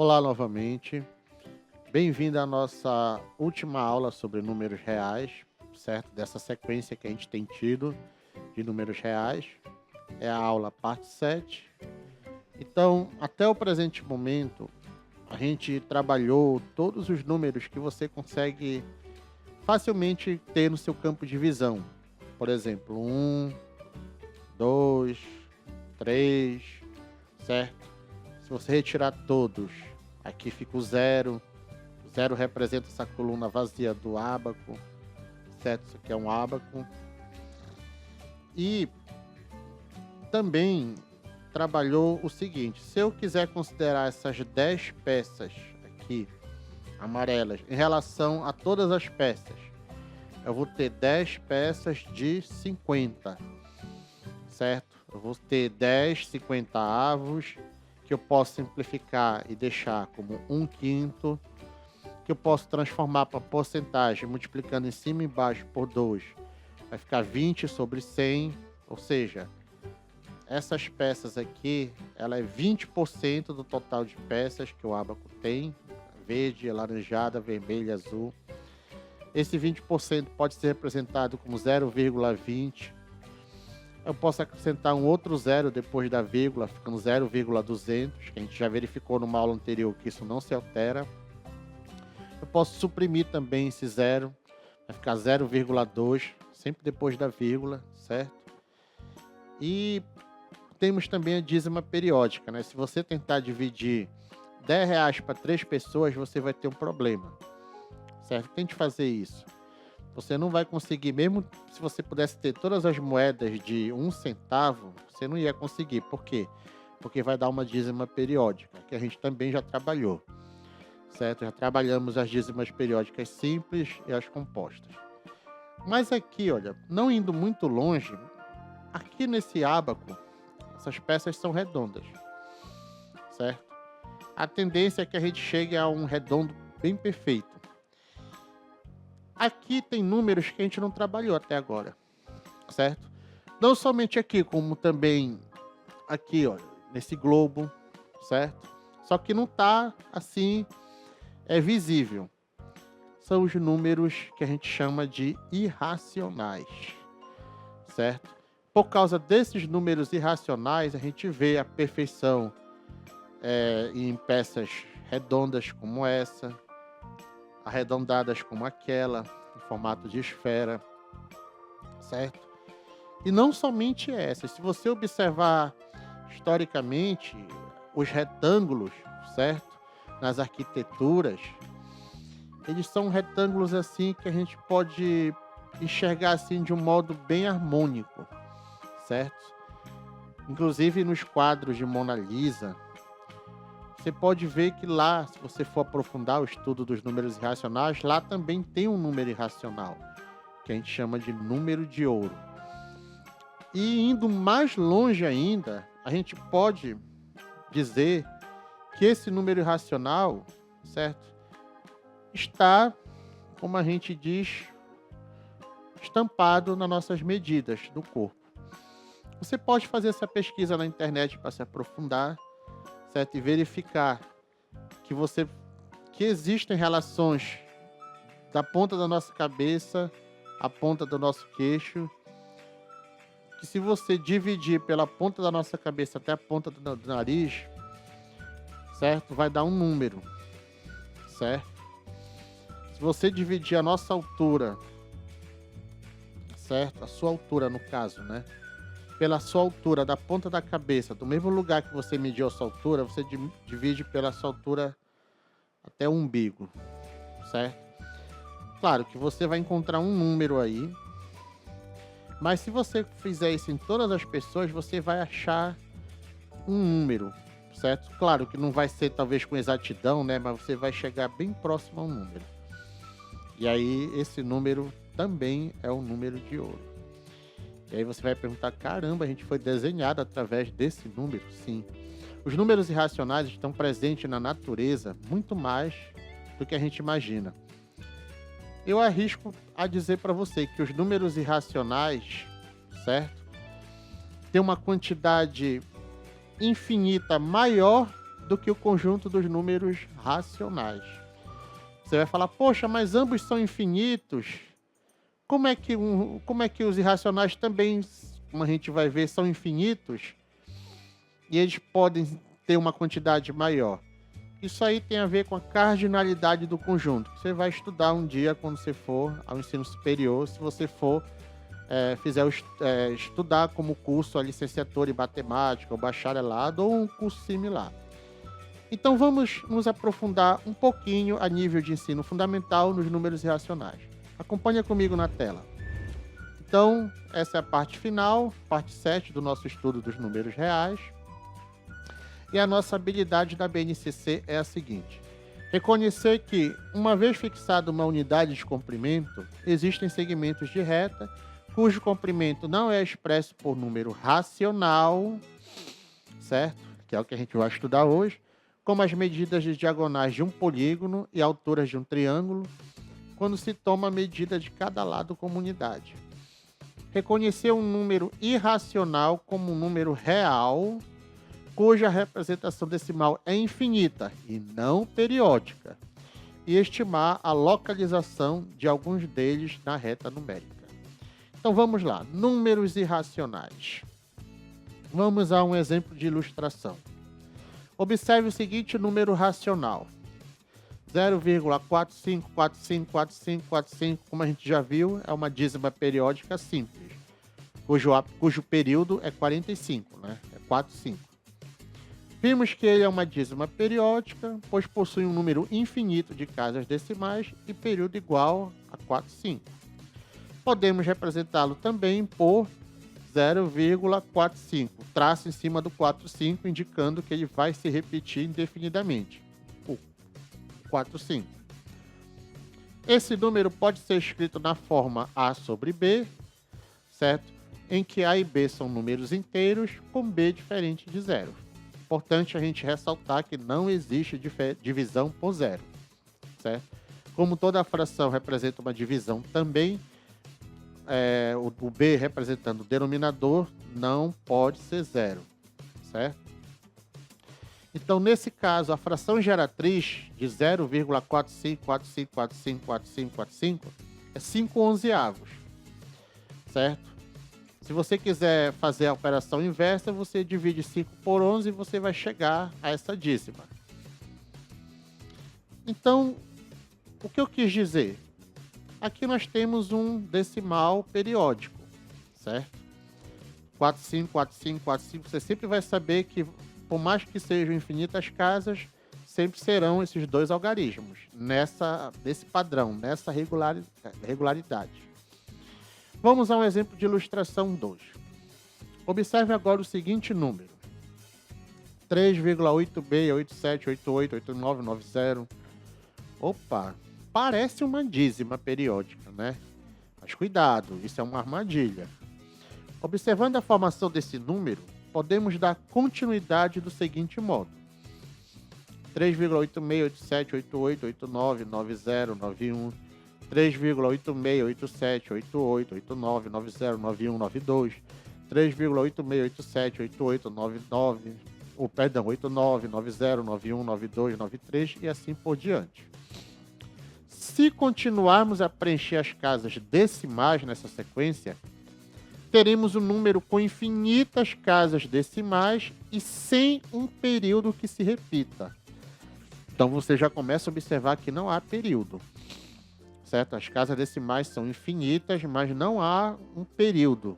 Olá novamente, bem-vindo à nossa última aula sobre números reais, certo? Dessa sequência que a gente tem tido de números reais. É a aula parte 7. Então, até o presente momento, a gente trabalhou todos os números que você consegue facilmente ter no seu campo de visão. Por exemplo, 2, 3, certo? Se você retirar todos, aqui fica o zero. O zero representa essa coluna vazia do ábaco, certo? Isso aqui é um ábaco. E também trabalhou o seguinte: se eu quiser considerar essas 10 peças aqui, amarelas, em relação a todas as peças, eu vou ter 10 peças de 50, certo? Eu vou ter 10 50 avos, que eu posso simplificar e deixar como 1/5, que eu posso transformar para porcentagem, multiplicando em cima e embaixo por 2, vai ficar 20 sobre 100, ou seja, essas peças aqui, ela é 20% do total de peças que o ábaco tem, verde, alaranjada, vermelha, azul. Esse 20% pode ser representado como 0,20. Eu posso acrescentar um outro zero depois da vírgula, ficando 0,200, que a gente já verificou numa aula anterior que isso não se altera. Eu posso suprimir também esse zero, vai ficar 0,2, sempre depois da vírgula, certo? E temos também a dízima periódica, né? Se você tentar dividir R$ 10 para 3 pessoas, você vai ter um problema, certo? Tente fazer isso. Você não vai conseguir, mesmo se você pudesse ter todas as moedas de 1 centavo, você não ia conseguir. Por quê? Porque vai dar uma dízima periódica, que a gente também já trabalhou, certo? Já trabalhamos as dízimas periódicas simples e as compostas. Mas aqui, olha, não indo muito longe, aqui nesse ábaco, essas peças são redondas, certo? A tendência é que a gente chegue a um redondo bem perfeito. Aqui tem números que a gente não trabalhou até agora, certo? Não somente aqui, como também aqui, ó, nesse globo, certo? Só que não tá assim, visível. São os números que a gente chama de irracionais, certo? Por causa desses números irracionais, a gente vê a perfeição em peças redondas como essa, arredondadas como aquela, em formato de esfera, certo? E não somente essas. Se você observar historicamente os retângulos, certo? Nas arquiteturas, eles são retângulos assim que a gente pode enxergar assim de um modo bem harmônico, certo? Inclusive nos quadros de Mona Lisa, você pode ver que lá, se você for aprofundar o estudo dos números irracionais, lá também tem um número irracional, que a gente chama de número de ouro. E indo mais longe ainda, a gente pode dizer que esse número irracional, certo, está, como a gente diz, estampado nas nossas medidas do corpo. Você pode fazer essa pesquisa na internet para se aprofundar, certo? E verificar que existem relações da ponta da nossa cabeça à ponta do nosso queixo, que se você dividir pela ponta da nossa cabeça até a ponta do nariz, certo? Vai dar um número, certo? Se você dividir a nossa altura, certo? A sua altura, no caso, né? Pela sua altura, da ponta da cabeça, do mesmo lugar que você mediu a sua altura, você divide pela sua altura até o umbigo, certo? Claro que você vai encontrar um número aí, mas se você fizer isso em todas as pessoas, você vai achar um número, certo? Claro que não vai ser talvez com exatidão, né? Mas você vai chegar bem próximo a um número. E aí esse número também é o número de ouro. E aí você vai perguntar, caramba, a gente foi desenhado através desse número? Sim. Os números irracionais estão presentes na natureza muito mais do que a gente imagina. Eu arrisco a dizer para você que os números irracionais, certo? Tem uma quantidade infinita maior do que o conjunto dos números racionais. Você vai falar, poxa, mas ambos são infinitos. Como é que os irracionais também, como a gente vai ver, são infinitos? E eles podem ter uma quantidade maior. Isso aí tem a ver com a cardinalidade do conjunto. Você vai estudar um dia quando você for ao ensino superior, se você for estudar como curso a licenciatura em matemática, ou bacharelado, ou um curso similar. Então vamos nos aprofundar um pouquinho a nível de ensino fundamental nos números irracionais. Acompanha comigo na tela. Então, essa é a parte final, parte 7 do nosso estudo dos números reais. E a nossa habilidade da BNCC é a seguinte: reconhecer que, uma vez fixada uma unidade de comprimento, existem segmentos de reta cujo comprimento não é expresso por número racional, certo? Que é o que a gente vai estudar hoje, como as medidas de diagonais de um polígono e alturas de um triângulo, quando se toma a medida de cada lado como unidade. Reconhecer um número irracional como um número real, cuja representação decimal é infinita e não periódica, e estimar a localização de alguns deles na reta numérica. Então vamos lá, números irracionais. Vamos a um exemplo de ilustração. Observe o seguinte número racional: 0,45454545, como a gente já viu, é uma dízima periódica simples, cujo período é 45, né? É 45. Vimos que ele é uma dízima periódica, pois possui um número infinito de casas decimais e período igual a 45. Podemos representá-lo também por 0,45, traço em cima do 45, indicando que ele vai se repetir indefinidamente. O 45. Esse número pode ser escrito na forma A sobre B, certo? Em que A e B são números inteiros com B diferente de zero. Importante a gente ressaltar que não existe divisão por zero, certo? Como toda fração representa uma divisão também, o B representando o denominador não pode ser zero, certo? Então, nesse caso, a fração geratriz de 0,4545454545 é 5 onzeavos, certo? Se você quiser fazer a operação inversa, você divide 5 por 11 e você vai chegar a essa dízima. Então, o que eu quis dizer? Aqui nós temos um decimal periódico, certo? 45, 45, 45. Você sempre vai saber que, por mais que sejam infinitas casas, sempre serão esses dois algarismos, nesse padrão, nessa regularidade. Vamos a um exemplo de ilustração 2. Observe agora o seguinte número: 3,8687888990. Opa! Parece uma dízima periódica, né? Mas cuidado, isso é uma armadilha. Observando a formação desse número, podemos dar continuidade do seguinte modo: 3,868788899091, 3,86878889909192, 3,8687888990919293 e assim por diante. Se continuarmos a preencher as casas decimais nessa sequência, teremos um número com infinitas casas decimais e sem um período que se repita. Então você já começa a observar que não há período, certo? As casas decimais são infinitas, mas não há um período.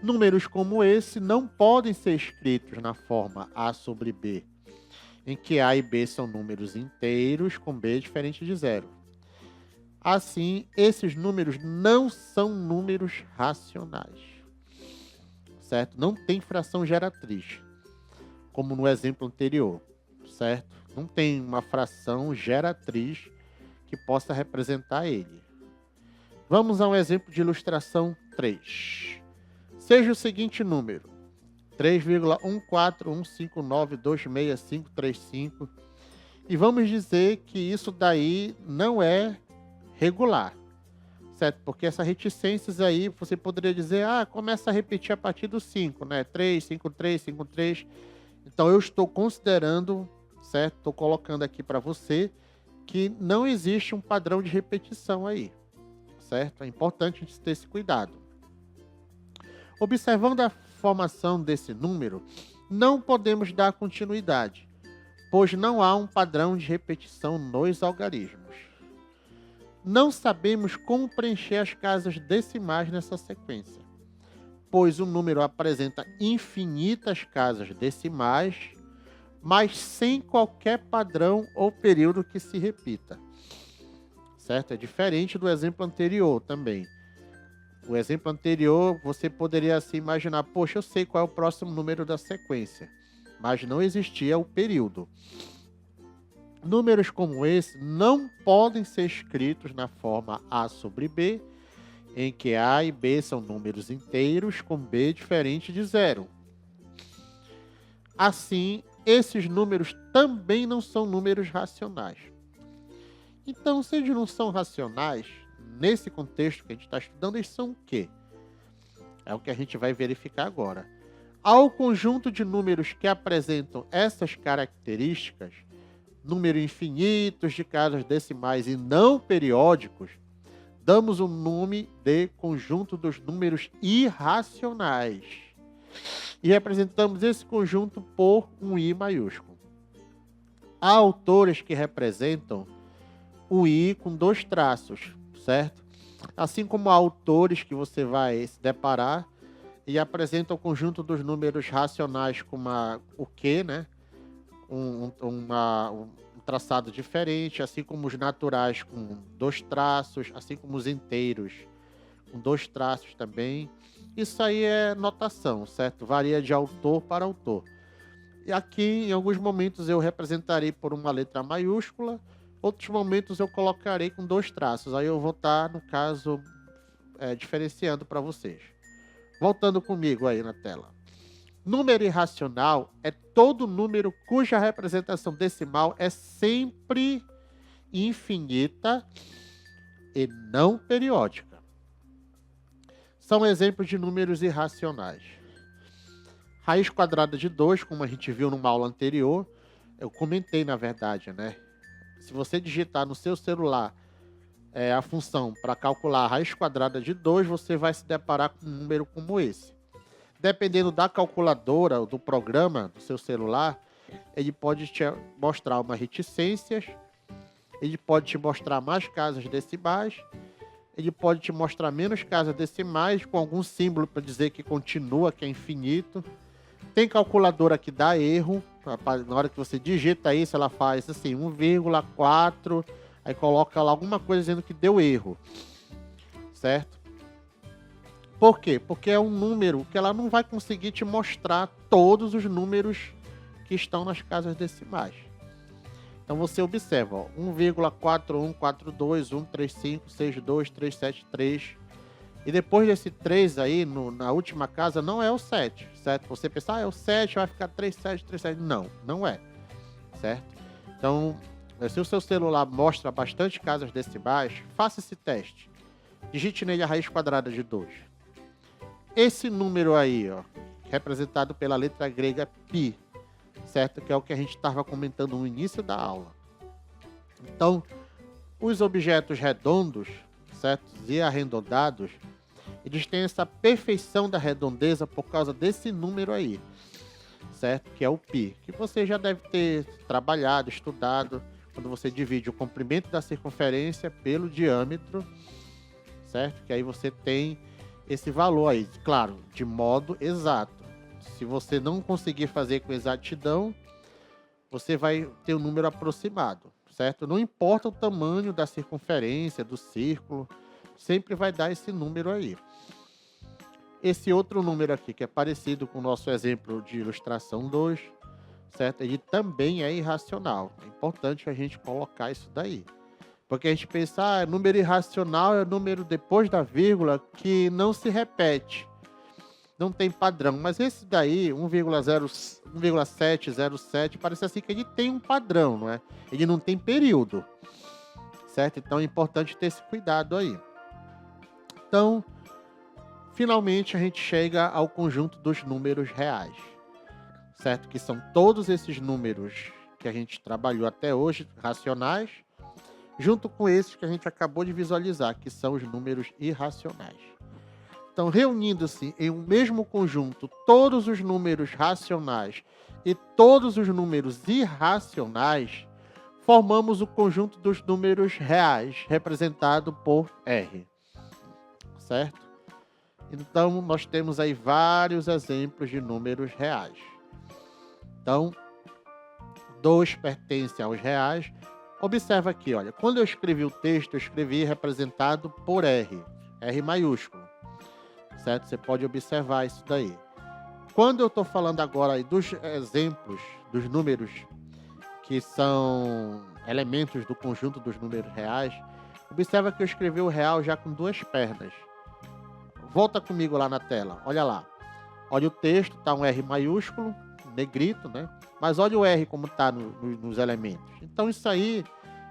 Números como esse não podem ser escritos na forma A sobre B, em que A e B são números inteiros com B diferente de zero. Assim, esses números não são números racionais, certo? Não tem fração geratriz, como no exemplo anterior, certo? Não tem uma fração geratriz que possa representar ele. Vamos a um exemplo de ilustração 3. Seja o seguinte número: 3,14159266535, e vamos dizer que isso daí não é regular, certo? Porque essas reticências aí, você poderia dizer, começa a repetir a partir do 5, né? 3, 5, 3, 5, 3. Então, eu estou considerando, certo? Estou colocando aqui para você que não existe um padrão de repetição aí, certo? É importante a gente ter esse cuidado. Observando a formação desse número, não podemos dar continuidade, pois não há um padrão de repetição nos algarismos. Não sabemos como preencher as casas decimais nessa sequência, pois o número apresenta infinitas casas decimais, mas sem qualquer padrão ou período que se repita. Certo? É diferente do exemplo anterior também. O exemplo anterior, você poderia assim imaginar, poxa, eu sei qual é o próximo número da sequência, mas não existia o período. Números como esse não podem ser escritos na forma A sobre B, em que A e B são números inteiros com B diferente de zero. Assim, esses números também não são números racionais. Então, se eles não são racionais, nesse contexto que a gente está estudando, eles são o quê? É o que a gente vai verificar agora. Ao conjunto de números que apresentam essas características, números infinitos de casas decimais e não periódicos, damos o nome de conjunto dos números irracionais. E representamos esse conjunto por um I maiúsculo. Há autores que representam o I com 2 traços, certo? Assim como há autores que você vai se deparar e apresentam o conjunto dos números racionais com o Q, né? Um traçado diferente, assim como os naturais com 2 traços, assim como os inteiros com 2 traços também. Isso aí é notação, certo? Varia de autor para autor. E aqui, em alguns momentos, eu representarei por uma letra maiúscula, outros momentos eu colocarei com 2 traços. Aí eu vou estar, no caso, diferenciando para vocês. Voltando comigo aí na tela. Número irracional é todo número cuja representação decimal é sempre infinita e não periódica. São exemplos de números irracionais. Raiz quadrada de 2, como a gente viu numa aula anterior, eu comentei na verdade, né? Se você digitar no seu celular a função para calcular a raiz quadrada de 2, você vai se deparar com um número como esse. Dependendo da calculadora ou do programa do seu celular, ele pode te mostrar umas reticências, ele pode te mostrar mais casas decimais, ele pode te mostrar menos casas decimais, com algum símbolo para dizer que continua, que é infinito. Tem calculadora que dá erro, na hora que você digita isso, ela faz assim, 1,4, aí coloca lá alguma coisa dizendo que deu erro, certo? Por quê? Porque é um número que ela não vai conseguir te mostrar todos os números que estão nas casas decimais. Então você observa, ó, 1,4142, 135, 62, 373. E depois desse 3 aí, na última casa, não é o 7, certo? Você pensa, é o 7, vai ficar 3737. Não, não é, certo? Então, se o seu celular mostra bastante casas decimais, faça esse teste. Digite nele a raiz quadrada de 2. Esse número aí, ó, representado pela letra grega π, certo? Que é o que a gente estava comentando no início da aula. Então, os objetos redondos, certo? E arredondados, eles têm essa perfeição da redondeza por causa desse número aí, certo? Que é o π, que você já deve ter trabalhado, estudado, quando você divide o comprimento da circunferência pelo diâmetro, certo? Que aí você tem esse valor aí, claro, de modo exato. Se você não conseguir fazer com exatidão, você vai ter um número aproximado, certo? Não importa o tamanho da circunferência, do círculo, sempre vai dar esse número aí. Esse outro número aqui, que é parecido com o nosso exemplo de ilustração 2, certo? Ele também é irracional. É importante a gente colocar isso daí. Porque a gente pensa, número irracional é o número depois da vírgula que não se repete. Não tem padrão. Mas esse daí, 1,707, parece assim que ele tem um padrão, não é? Ele não tem período, certo? Então é importante ter esse cuidado aí. Então, finalmente a gente chega ao conjunto dos números reais, certo? Que são todos esses números que a gente trabalhou até hoje, racionais, junto com esses que a gente acabou de visualizar, que são os números irracionais. Então, reunindo-se em um mesmo conjunto todos os números racionais e todos os números irracionais, formamos o conjunto dos números reais, representado por R. Certo? Então, nós temos aí vários exemplos de números reais. Então, 2 pertence aos reais. Observa aqui, olha, quando eu escrevi o texto, eu escrevi representado por R, R maiúsculo. Certo? Você pode observar isso daí. Quando eu estou falando agora aí dos exemplos dos números que são elementos do conjunto dos números reais, observa que eu escrevi o real já com 2 pernas. Volta comigo lá na tela, olha lá. Olha o texto, está um R maiúsculo, negrito, né? Mas olha o R como está nos elementos. Então isso aí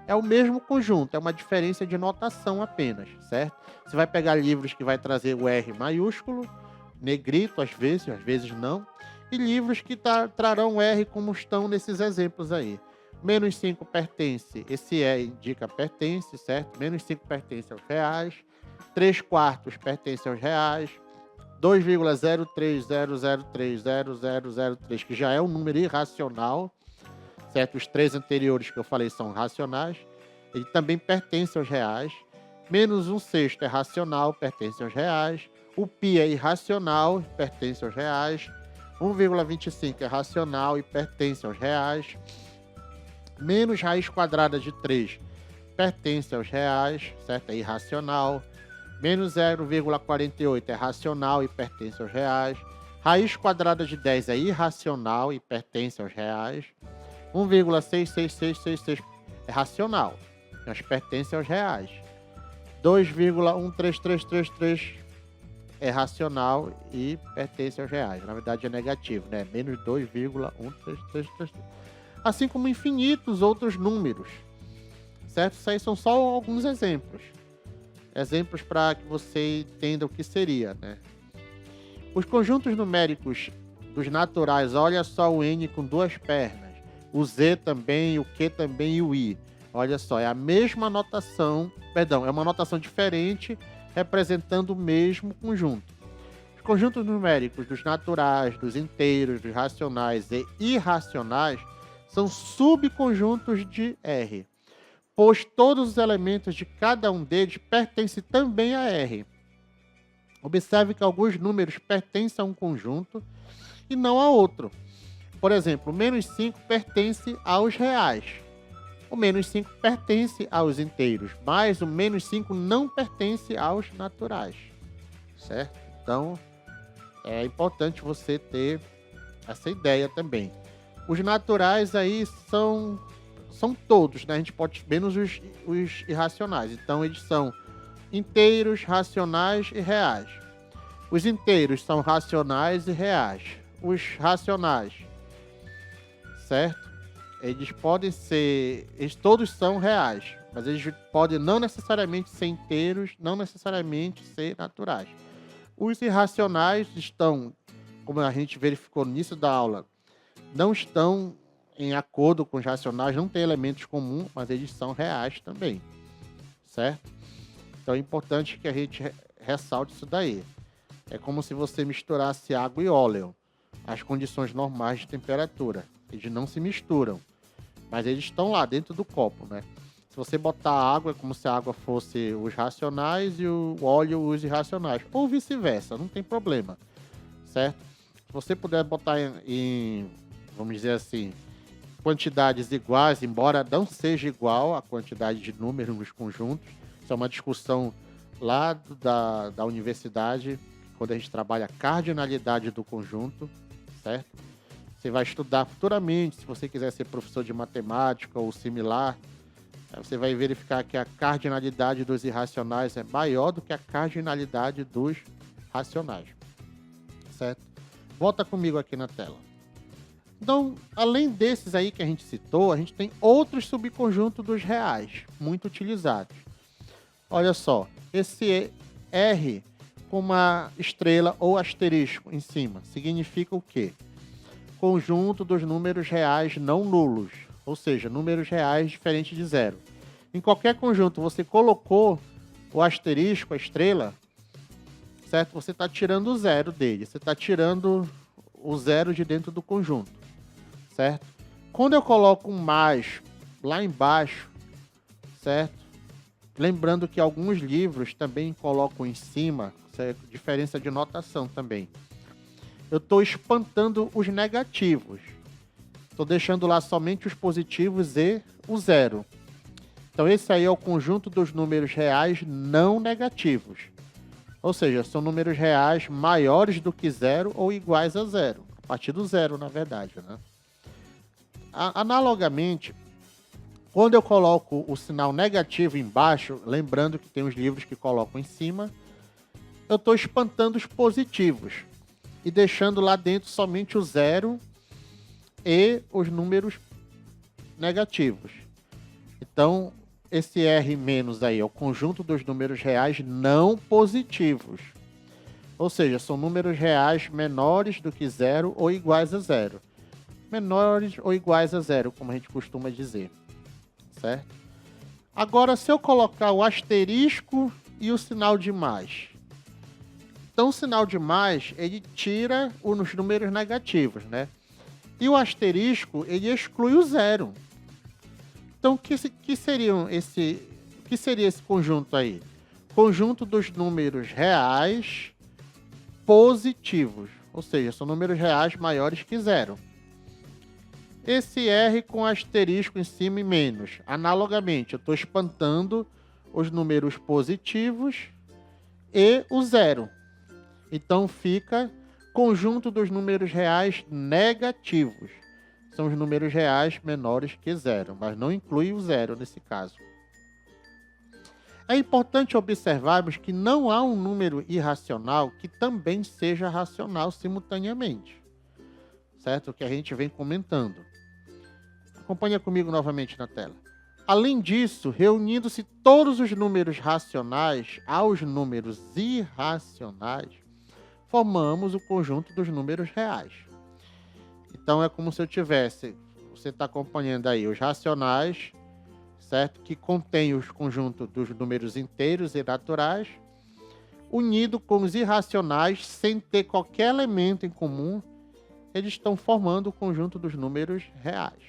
é o mesmo conjunto, é uma diferença de notação apenas, certo? Você vai pegar livros que vai trazer o R maiúsculo, negrito às vezes não, e livros que trarão R como estão nesses exemplos aí. Menos 5 pertence, esse E indica pertence, certo? Menos 5 pertence aos reais, 3/4 pertence aos reais, 2,030030003, que já é um número irracional, certo? Os 3 anteriores que eu falei são racionais, ele também pertence aos reais. Menos 1/6 é racional, pertence aos reais. O π é irracional, pertence aos reais. 1,25 é racional e pertence aos reais. Menos raiz quadrada de 3 pertence aos reais, certo? É irracional. Menos 0,48 é racional e pertence aos reais. Raiz quadrada de 10 é irracional e pertence aos reais. 1,66666 é racional, mas pertence aos reais. 2,13333 é racional e pertence aos reais. Na verdade é negativo, né? Menos 2,13333. Assim como infinitos outros números, certo? Isso aí são só alguns exemplos. Exemplos para que você entenda o que seria, né? Os conjuntos numéricos dos naturais, olha só o N com 2 pernas, o Z também, o Q também e o I. Olha só, é a mesma notação, perdão, é uma notação diferente representando o mesmo conjunto. Os conjuntos numéricos dos naturais, dos inteiros, dos racionais e irracionais são subconjuntos de R, pois todos os elementos de cada um deles pertencem também a R. Observe que alguns números pertencem a um conjunto e não a outro. Por exemplo, o menos 5 pertence aos reais. O menos 5 pertence aos inteiros, mas o menos 5 não pertence aos naturais. Certo? Então, é importante você ter essa ideia também. Os naturais aí são todos, né? A gente pode, menos os irracionais. Então, eles são inteiros, racionais e reais. Os inteiros são racionais e reais. Os racionais, certo? Eles podem ser, eles todos são reais, mas eles podem não necessariamente ser inteiros, não necessariamente ser naturais. Os irracionais estão, como a gente verificou no início da aula, não estão em acordo com os racionais, não tem elementos comuns, mas eles são reais também, certo? Então é importante que a gente ressalte isso daí. É como se você misturasse água e óleo, as condições normais de temperatura. Eles não se misturam, mas eles estão lá dentro do copo, né? Se você botar água, é como se a água fosse os racionais e o óleo os irracionais, ou vice-versa, não tem problema, certo? Se você puder botar em, vamos dizer assim, quantidades iguais, embora não seja igual a quantidade de números nos conjuntos, isso é uma discussão lá da universidade, quando a gente trabalha a cardinalidade do conjunto, certo? Você vai estudar futuramente, se você quiser ser professor de matemática ou similar, você vai verificar que a cardinalidade dos irracionais é maior do que a cardinalidade dos racionais, certo? Volta comigo aqui na tela. Então, além desses aí que a gente citou, a gente tem outros subconjuntos dos reais, muito utilizados. Olha só, esse R com uma estrela ou asterisco em cima, significa o quê? conjunto dos números reais não nulos, ou seja, números reais diferentes de zero. Em qualquer conjunto, você colocou o asterisco, a estrela, certo? Você está tirando o zero dele, você está tirando o zero de dentro do conjunto, certo? Quando eu coloco um mais lá embaixo, certo? Lembrando que alguns livros também colocam em cima, certo? Diferença de notação também. Eu estou espantando os negativos. Estou deixando lá somente os positivos e o zero. Então esse aí é o conjunto dos números reais não negativos. Ou seja, são números reais maiores do que zero ou iguais a zero. A partir do zero, na verdade, né? Analogamente, quando eu coloco o sinal negativo embaixo, lembrando que tem os livros que colocam em cima, eu estou espantando os positivos e deixando lá dentro somente o zero e os números negativos. Então, esse R- aí é o conjunto dos números reais não positivos. Ou seja, são números reais menores do que zero ou iguais a zero. Menores ou iguais a zero, como a gente costuma dizer. Certo? Agora, se eu colocar o asterisco e o sinal de mais. Então, o sinal de mais, ele tira os números negativos, né? E o asterisco, ele exclui o zero. Então, o que seria esse conjunto aí? Conjunto dos números reais positivos. Ou seja, são números reais maiores que zero. Esse R com asterisco em cima e menos. Analogamente, eu estou espantando os números positivos e o zero. Então fica conjunto dos números reais negativos. São os números reais menores que zero, mas não inclui o zero nesse caso. É importante observarmos que não há um número irracional que também seja racional simultaneamente. Certo? O que a gente vem comentando. Acompanha comigo novamente na tela. Além disso, reunindo-se todos os números racionais aos números irracionais, formamos o conjunto dos números reais. Então é como se eu tivesse, você está acompanhando aí os racionais, certo? Que contém os conjuntos dos números inteiros e naturais, unido com os irracionais, sem ter qualquer elemento em comum, eles estão formando o conjunto dos números reais,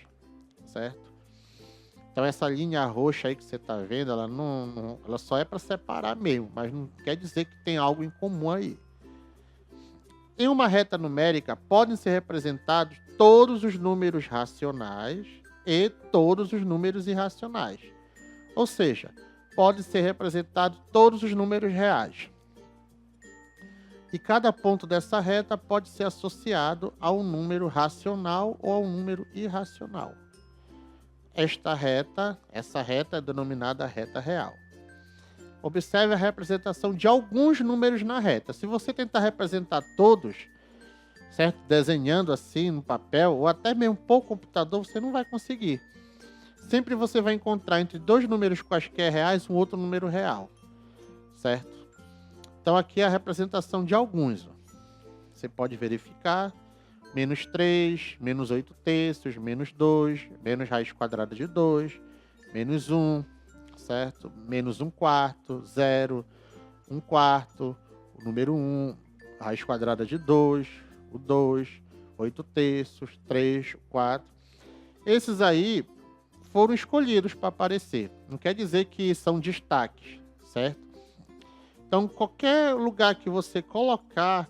certo? Então essa linha roxa aí que você está vendo, ela só é para separar mesmo, mas não quer dizer que tem algo em comum aí. Em uma reta numérica, podem ser representados todos os números racionais e todos os números irracionais. Ou seja, pode ser representado todos os números reais. E cada ponto dessa reta pode ser associado a um número racional ou a um número irracional. Essa reta é denominada reta real. Observe a representação de alguns números na reta. Se você tentar representar todos, certo? Desenhando assim no papel, ou até mesmo por computador, você não vai conseguir. Sempre você vai encontrar entre dois números quaisquer reais um outro número real, certo? Então aqui é a representação de alguns. Ó. Você pode verificar. Menos 3, menos 8 terços, menos 2, menos raiz quadrada de 2, menos 1, certo? Menos 1 quarto, 0, 1 quarto, o número 1, raiz quadrada de 2, o 2, 8 terços, 3, 4. Esses aí foram escolhidos para aparecer. Não quer dizer que são destaques, certo? Então, qualquer lugar que você colocar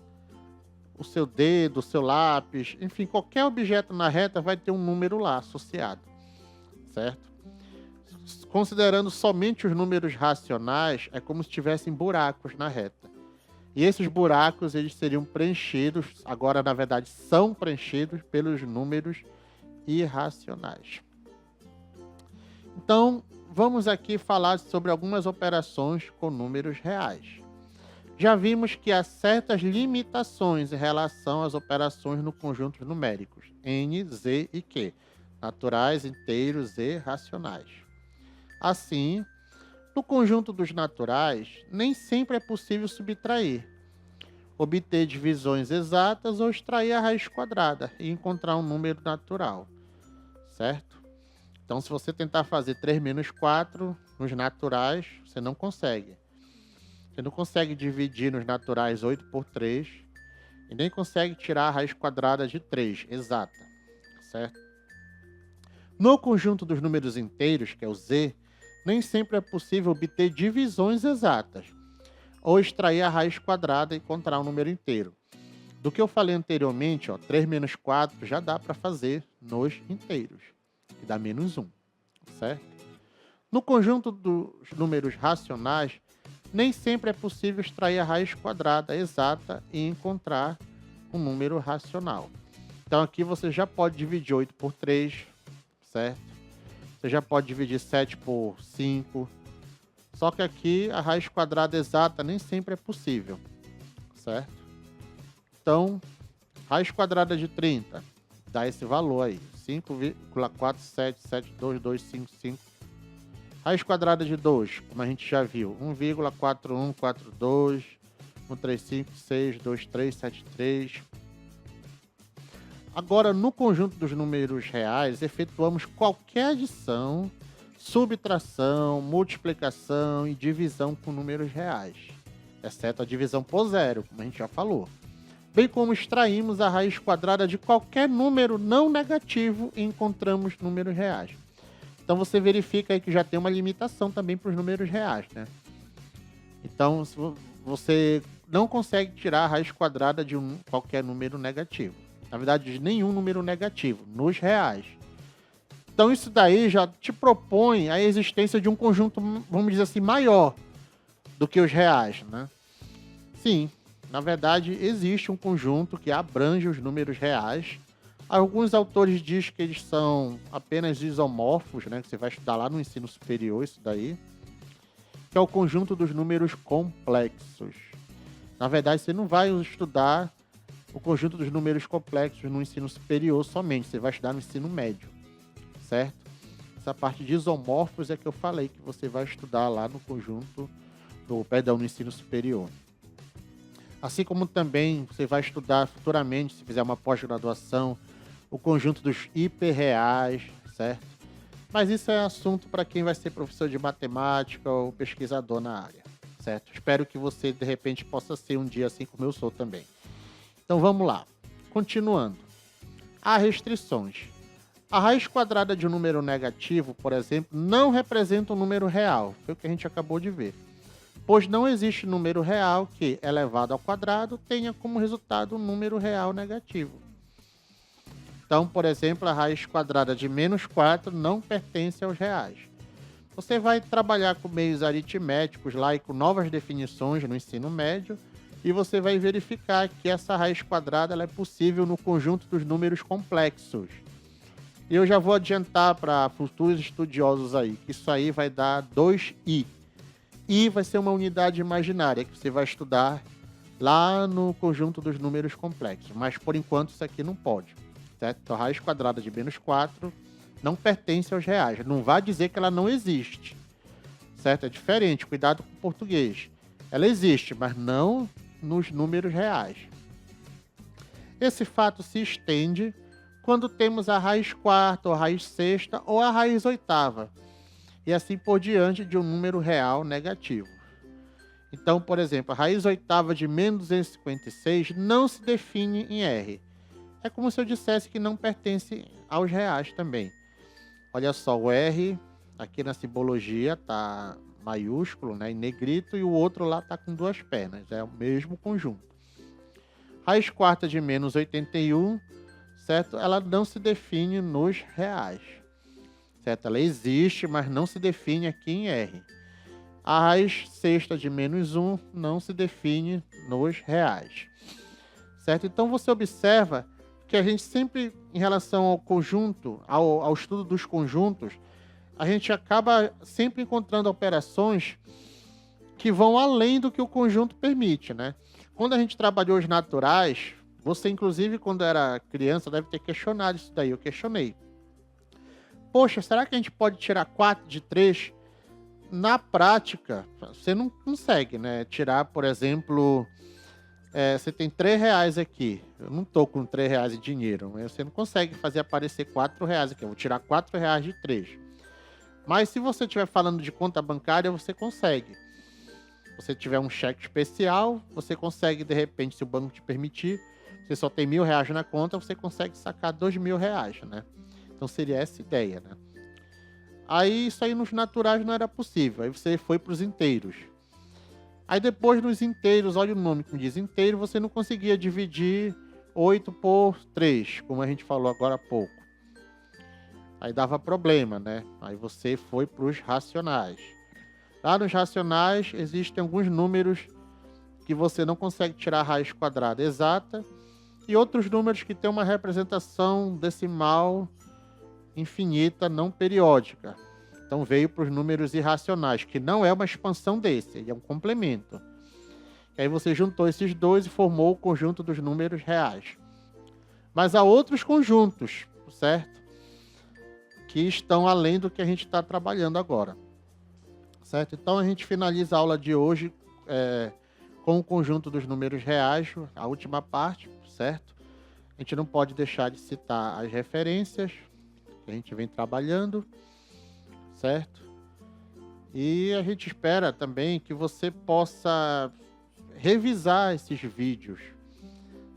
o seu dedo, o seu lápis, enfim, qualquer objeto na reta vai ter um número lá associado, certo? Considerando somente os números racionais, é como se tivessem buracos na reta. E esses buracos, eles seriam preenchidos, agora na verdade são preenchidos pelos números irracionais. Então, vamos aqui falar sobre algumas operações com números reais. Já vimos que há certas limitações em relação às operações no conjuntos numéricos, n, z e q, naturais, inteiros e racionais. Assim, no conjunto dos naturais, nem sempre é possível subtrair. obter divisões exatas ou extrair a raiz quadrada e encontrar um número natural, certo? Então, se você tentar fazer 3 menos 4 nos naturais, você não consegue. Você não consegue dividir nos naturais 8 por 3 e nem consegue tirar a raiz quadrada de 3, exata, certo? No conjunto dos números inteiros, que é o z, nem sempre é possível obter divisões exatas ou extrair a raiz quadrada e encontrar um número inteiro. Do que eu falei anteriormente, 3 menos 4 já dá para fazer nos inteiros, que dá menos 1, certo? No conjunto dos números racionais, nem sempre é possível extrair a raiz quadrada exata e encontrar um número racional. Então aqui você já pode dividir 8 por 3, certo? Você já pode dividir 7 por 5. Só que aqui a raiz quadrada exata nem sempre é possível, certo? Então, raiz quadrada de 30 dá esse valor aí, 5,4772255. Raiz quadrada de 2, como a gente já viu, 1,4142, 135622373. Agora, no conjunto dos números reais, efetuamos qualquer adição, subtração, multiplicação e divisão com números reais, exceto a divisão por zero, como a gente já falou. Bem como extraímos a raiz quadrada de qualquer número não negativo e encontramos números reais. Então você verifica aí que já tem uma limitação também para os números reais, né? Então você não consegue tirar a raiz quadrada de qualquer número negativo. Na verdade, de nenhum número negativo, nos reais. Então isso daí já te propõe a existência de um conjunto, vamos dizer assim, maior do que os reais, né? Sim, na verdade existe um conjunto que abrange os números reais. Alguns autores dizem que eles são apenas isomorfos, né? Que você vai estudar lá no ensino superior isso daí. Que é o conjunto dos números complexos. Na verdade, você não vai estudar o conjunto dos números complexos no ensino superior somente, você vai estudar no ensino médio, certo? Essa parte de isomorfos é que eu falei que você vai estudar lá no no ensino superior. Assim como também você vai estudar futuramente, se fizer uma pós-graduação, o conjunto dos hiperreais, certo? Mas isso é assunto para quem vai ser professor de matemática ou pesquisador na área, certo? Espero que você, de repente, possa ser um dia assim como eu sou também. Então vamos lá. Continuando. Há restrições. A raiz quadrada de um número negativo, por exemplo, não representa um número real. Foi o que a gente acabou de ver. Pois não existe número real que, elevado ao quadrado, tenha como resultado um número real negativo. Então, por exemplo, a raiz quadrada de menos 4 não pertence aos reais. Você vai trabalhar com meios aritméticos lá e com novas definições no ensino médio, e você vai verificar que essa raiz quadrada ela é possível no conjunto dos números complexos. E eu já vou adiantar para futuros estudiosos aí, que isso aí vai dar 2i. I vai ser uma unidade imaginária que você vai estudar lá no conjunto dos números complexos. Mas, por enquanto, isso aqui não pode, certo? Então, a raiz quadrada de menos 4 não pertence aos reais. Não vai dizer que ela não existe, certo? É diferente, cuidado com o português. Ela existe, mas não nos números reais. Esse fato se estende quando temos a raiz quarta, ou a raiz sexta, ou a raiz oitava, e assim por diante de um número real negativo. Então, por exemplo, a raiz oitava de menos 256 não se define em R. É como se eu dissesse que não pertence aos reais também. Olha só, o R aqui na simbologia está maiúsculo, né, em negrito, e o outro lá está com duas pernas, é o mesmo conjunto. Raiz quarta de menos 81, certo? Ela não se define nos reais, certo? Ela existe, mas não se define aqui em R. A raiz sexta de menos 1 não se define nos reais, certo? Então você observa que a gente sempre, em relação ao conjunto, ao estudo dos conjuntos, a gente acaba sempre encontrando operações que vão além do que o conjunto permite, né? Quando a gente trabalhou os naturais, você, inclusive, quando era criança, deve ter questionado isso daí. Eu questionei. Poxa, será que a gente pode tirar 4 de 3? Na prática, você não consegue, né? Tirar, por exemplo, você tem R$ 3 aqui. Eu não tô com R$ 3 em dinheiro. Mas você não consegue fazer aparecer R$ 4 aqui. Eu vou tirar R$ 4 de 3. Mas se você estiver falando de conta bancária, você consegue. Se você tiver um cheque especial, você consegue, de repente, se o banco te permitir, você só tem R$ 1.000 na conta, você consegue sacar R$ 2.000, né? Então seria essa ideia, né? Aí isso aí nos naturais não era possível. Aí você foi para os inteiros. Aí depois nos inteiros, olha o nome que diz inteiro, você não conseguia dividir 8 por 3, como a gente falou agora há pouco. Aí dava problema, né? Aí você foi para os racionais. Lá nos racionais existem alguns números que você não consegue tirar a raiz quadrada exata e outros números que têm uma representação decimal infinita não periódica. Então veio para os números irracionais, que não é uma expansão desse, ele é um complemento. E aí você juntou esses dois e formou o conjunto dos números reais. Mas há outros conjuntos, certo? Que estão além do que a gente está trabalhando agora. Certo? Então a gente finaliza a aula de hoje com o conjunto dos números reais, a última parte, certo? A gente não pode deixar de citar as referências que a gente vem trabalhando, certo? E a gente espera também que você possa revisar esses vídeos,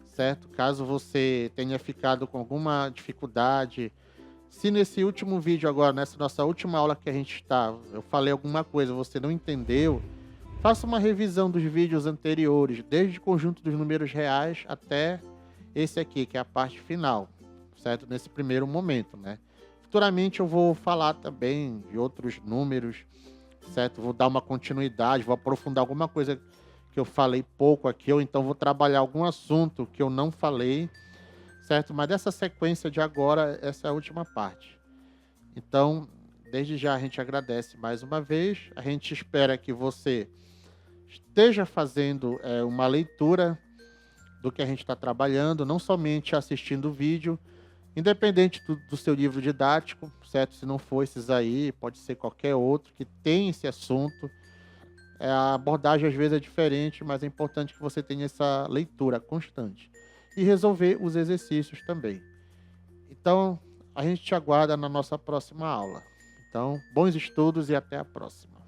certo? Caso você tenha ficado com alguma dificuldade, se nesse último vídeo agora, nessa nossa última aula que a gente está, eu falei alguma coisa, você não entendeu, faça uma revisão dos vídeos anteriores, desde o conjunto dos números reais até esse aqui, que é a parte final, certo? Nesse primeiro momento, né? Futuramente eu vou falar também de outros números, certo? Vou dar uma continuidade, vou aprofundar alguma coisa que eu falei pouco aqui, ou então vou trabalhar algum assunto que eu não falei, certo? Mas dessa sequência de agora, essa é a última parte. Então, desde já a gente agradece mais uma vez. A gente espera que você esteja fazendo uma leitura do que a gente está trabalhando, não somente assistindo o vídeo, independente do seu livro didático, certo? Se não for esses aí, pode ser qualquer outro que tem esse assunto. A abordagem às vezes é diferente, mas é importante que você tenha essa leitura constante. E resolver os exercícios também. Então, a gente te aguarda na nossa próxima aula. Então, bons estudos e até a próxima.